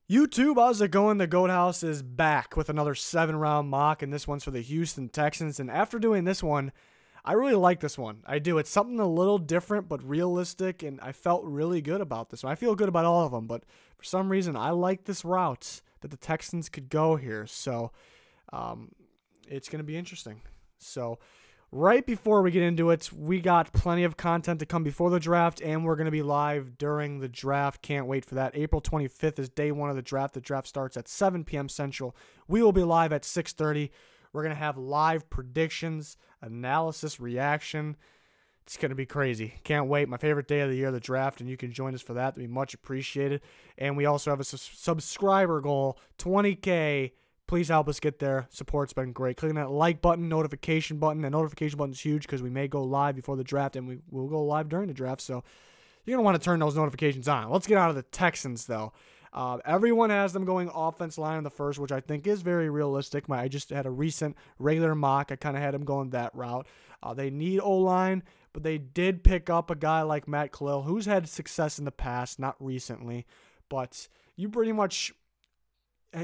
YouTube, how's it going? The Goat House is back with another 7-round mock, and this one's for the Houston Texans. And after doing this one, I really like this one. I do. It's something a little different but realistic, and I felt really good about this one. I feel good about all of them, but for some reason, I like this route that the Texans could go here. So it's going to be interesting. So right before we get into it, we got plenty of content to come before the draft, and we're going to be live during the draft. Can't wait for that. April 25th is day one of the draft. The draft starts at 7 p.m. Central. We will be live at 6:30. We're going to have live predictions, analysis, reaction. It's going to be crazy. Can't wait. My favorite day of the year, the draft, and you can join us for that. That'd be much appreciated. And we also have a subscriber goal, 20K. Please help us get there. Support's been great. Clicking that like button, notification button. The notification button is huge because we may go live before the draft, and we will go live during the draft. So you're going to want to turn those notifications on. Let's get out of the Texans, though. Everyone has them going offense line in the first, which I think is very realistic. I just had a recent regular mock. I kind of had them going that route. They need O-line, but they did pick up a guy like Matt Khalil, who's had success in the past, not recently. But you pretty much...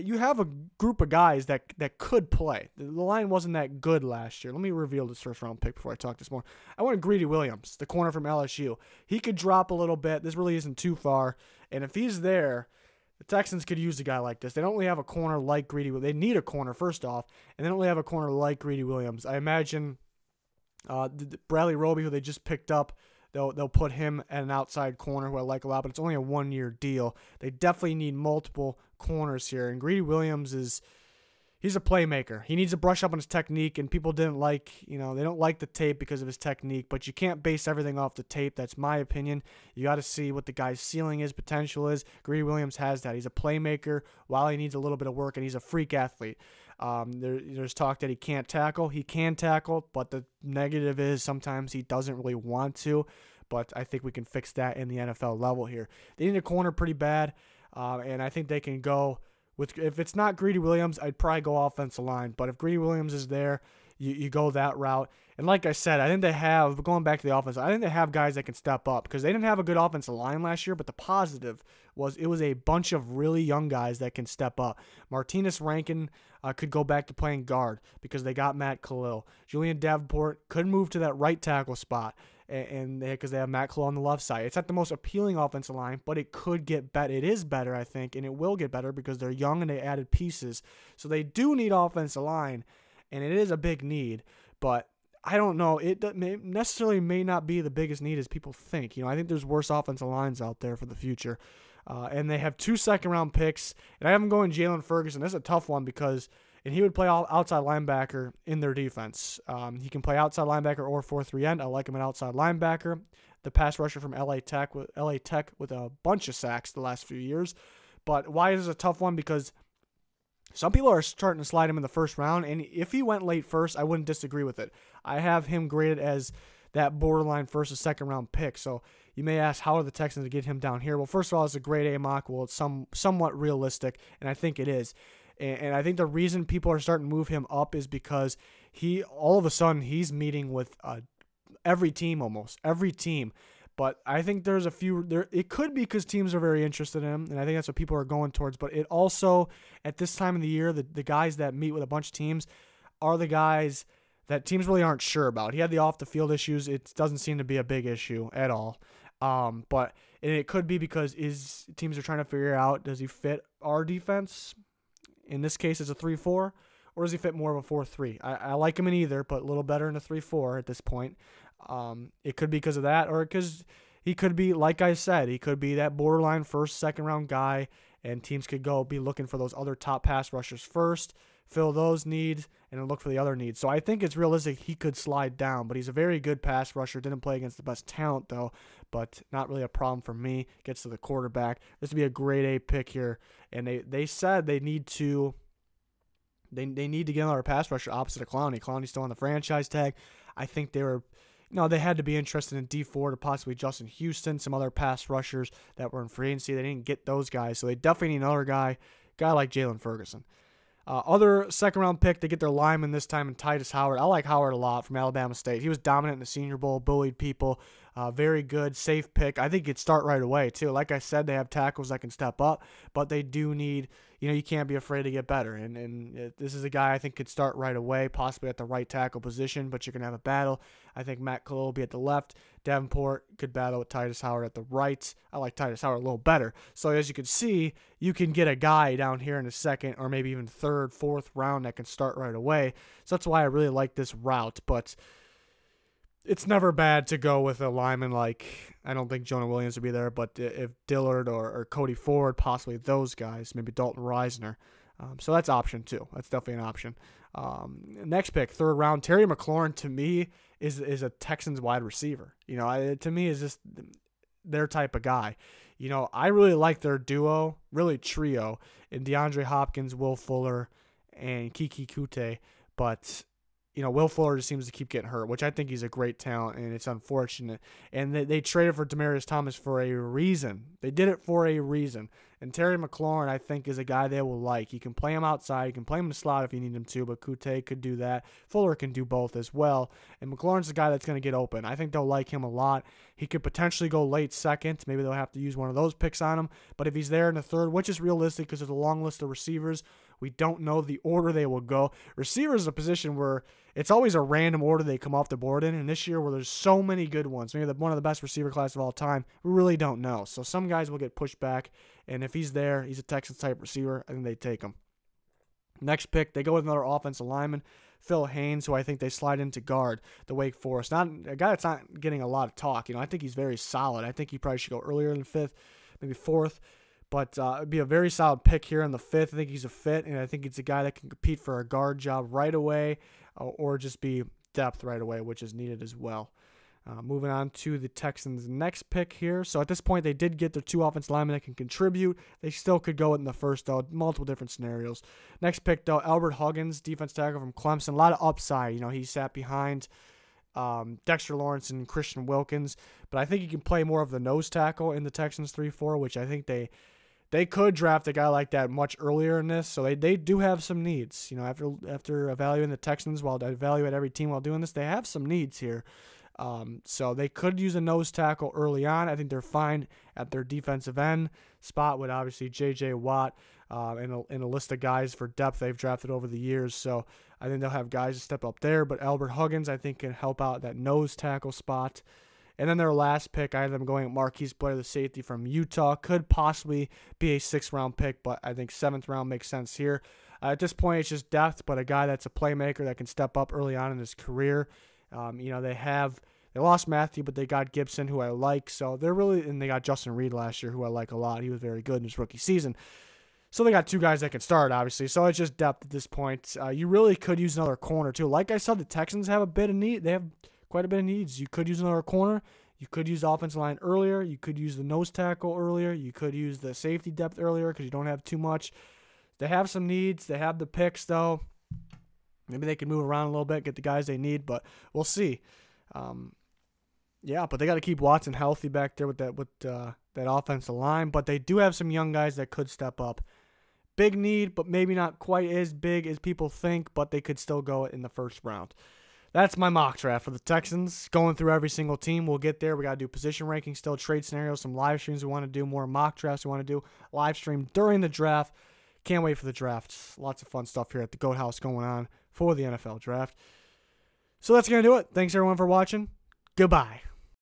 you have a group of guys that could play. The line wasn't that good last year. Let me reveal this first-round pick before I talk this more. I want Greedy Williams, the corner from LSU. He could drop a little bit. This really isn't too far. And if he's there, the Texans could use a guy like this. They don't really have a corner like Greedy Williams. They need a corner, first off, and they don't really have a corner like Greedy Williams. I imagine Bradley Roby, who they just picked up, They'll put him at an outside corner who I like a lot, but it's only a one-year deal. They definitely need multiple corners here. And Greedy Williams he's a playmaker. He needs to brush up on his technique, and people they don't like the tape because of his technique, but you can't base everything off the tape. That's my opinion. You got to see what the guy's ceiling is, potential is. Greedy Williams has that. He's a playmaker while he needs a little bit of work, and he's a freak athlete. There's talk that he can't tackle. He can tackle, but the negative is sometimes he doesn't really want to. But I think we can fix that in the NFL level here. They need a corner pretty bad, and I think they can go with. If it's not Greedy Williams, I'd probably go offensive line. But if Greedy Williams is there, you go that route. And like I said, I think they have, going back to the offense, I think they have guys that can step up because they didn't have a good offensive line last year, but the positive was it was a bunch of really young guys that can step up. Martinez Rankin could go back to playing guard because they got Matt Khalil. Julian Davenport could move to that right tackle spot and because they have Matt Khalil on the left side. It's not the most appealing offensive line, but it could get better. It is better, I think, and it will get better because they're young and they added pieces. So they do need offensive line, and it is a big need, but I don't know. It may not be the biggest need as people think. I think there's worse offensive lines out there for the future. And they have 2 second-round picks. And I have them going Jalen Ferguson. This is a tough one because he would play outside linebacker in their defense. He can play outside linebacker or 4-3 end. I like him at outside linebacker. The pass rusher from LA Tech with a bunch of sacks the last few years. But why is this a tough one? Because some people are starting to slide him in the first round, and if he went late first, I wouldn't disagree with it. I have him graded as that borderline first or second round pick. So you may ask, how are the Texans to get him down here? Well, first of all, it's a grade A mock. Well, it's somewhat realistic, and I think it is. And I think the reason people are starting to move him up is because all of a sudden he's meeting with every team, almost every team. But I think there's a few there. It could be because teams are very interested in him, and I think that's what people are going towards. But it also, at this time of the year, the guys that meet with a bunch of teams are the guys that teams really aren't sure about. He had the off-the-field issues. It doesn't seem to be a big issue at all. But it could be because teams are trying to figure out, does he fit our defense? In this case, it's a 3-4, or does he fit more of a 4-3? I like him in either, but a little better in a 3-4 at this point. It could be because of that, or because he could be, like I said, he could be that borderline first, second round guy, and teams could be looking for those other top pass rushers first, fill those needs, and then look for the other needs. So I think it's realistic he could slide down, but he's a very good pass rusher. Didn't play against the best talent, though, but not really a problem for me. Gets to the quarterback. This would be a grade A pick here, and they said they need to get another pass rusher opposite of Clowney. Clowney's still on the franchise tag. I think they had to be interested in D4 to possibly Justin Houston, some other pass rushers that were in free agency. They didn't get those guys, so they definitely need another guy like Jalen Ferguson. Other second-round pick, they get their lineman this time in Titus Howard. I like Howard a lot from Alabama State. He was dominant in the Senior Bowl, bullied people. Very good, safe pick. I think he'd start right away, too. Like I said, they have tackles that can step up, but they do need, you can't be afraid to get better. And this is a guy I think could start right away, possibly at the right tackle position, but you're going to have a battle. I think Matt Cole will be at the left. Davenport could battle with Titus Howard at the right. I like Titus Howard a little better. So as you can see, you can get a guy down here in the second or maybe even third, fourth round that can start right away. So that's why I really like this route. But it's never bad to go with a lineman like, I don't think Jonah Williams would be there, but if Dillard or Cody Ford, possibly those guys, maybe Dalton Reisner. So that's option two. That's definitely an option. Next pick, third round, Terry McLaurin, to me, is a Texans wide receiver. To me, is just their type of guy. I really like their duo, really trio, in DeAndre Hopkins, Will Fuller, and Kiki Kute, but Will Fuller just seems to keep getting hurt, which I think he's a great talent, and it's unfortunate. And they traded for Demaryius Thomas for a reason. They did it for a reason. And Terry McLaurin, I think, is a guy they will like. You can play him outside. You can play him in the slot if you need him to, but Kute could do that. Fuller can do both as well. And McLaurin's the guy that's going to get open. I think they'll like him a lot. He could potentially go late second. Maybe they'll have to use one of those picks on him. But if he's there in the third, which is realistic because there's a long list of receivers, we don't know the order they will go. Receivers is a position where it's always a random order they come off the board in. And this year where there's so many good ones, maybe one of the best receiver class of all time, we really don't know. So some guys will get pushed back. And if he's there, he's a Texans-type receiver, I think they take him. Next pick, they go with another offensive lineman, Phil Haynes, who I think they slide into guard, the Wake Forest. Not a guy that's not getting a lot of talk. I think he's very solid. I think he probably should go earlier than fifth, maybe fourth. But it'd be a very solid pick here in the fifth. I think he's a fit, and I think it's a guy that can compete for a guard job right away or just be depth right away, which is needed as well. Moving on to the Texans' next pick here. So at this point, they did get their two offensive linemen that can contribute. They still could go in the first, though. Multiple different scenarios. Next pick, though, Albert Huggins, defense tackle from Clemson. A lot of upside. He sat behind Dexter Lawrence and Christian Wilkins. But I think he can play more of the nose tackle in the Texans 3-4, which I think they could draft a guy like that much earlier in this. So they do have some needs. After evaluating the Texans, while they evaluate every team while doing this, they have some needs here. So they could use a nose tackle early on. I think they're fine at their defensive end spot with obviously J.J. Watt and a list of guys for depth they've drafted over the years. So I think they'll have guys to step up there. But Albert Huggins, I think, can help out that nose tackle spot. And then their last pick, I had them going at Marquise Blair, the safety from Utah. Could possibly be a 6th-round pick, but I think 7th round makes sense here. At this point, it's just depth, but a guy that's a playmaker that can step up early on in his career. They lost Matthew, but they got Gibson, who I like. So and they got Justin Reed last year, who I like a lot. He was very good in his rookie season. So they got two guys that can start, obviously. So it's just depth at this point. You really could use another corner, too. Like I said, the Texans have a bit of need. They have quite a bit of needs. You could use another corner. You could use the offensive line earlier. You could use the nose tackle earlier. You could use the safety depth earlier because you don't have too much. They have some needs. They have the picks, though. Maybe they can move around a little bit, get the guys they need, but we'll see. But they got to keep Watson healthy back there with that offensive line. But they do have some young guys that could step up. Big need, but maybe not quite as big as people think, but they could still go in the first round. That's my mock draft for the Texans. Going through every single team. We'll get there. We got to do position rankings, still trade scenarios, some live streams we want to do, more mock drafts we want to do, live stream during the draft. Can't wait for the draft. Lots of fun stuff here at the Goat House going on for the NFL draft. So that's going to do it. Thanks, everyone, for watching. Goodbye.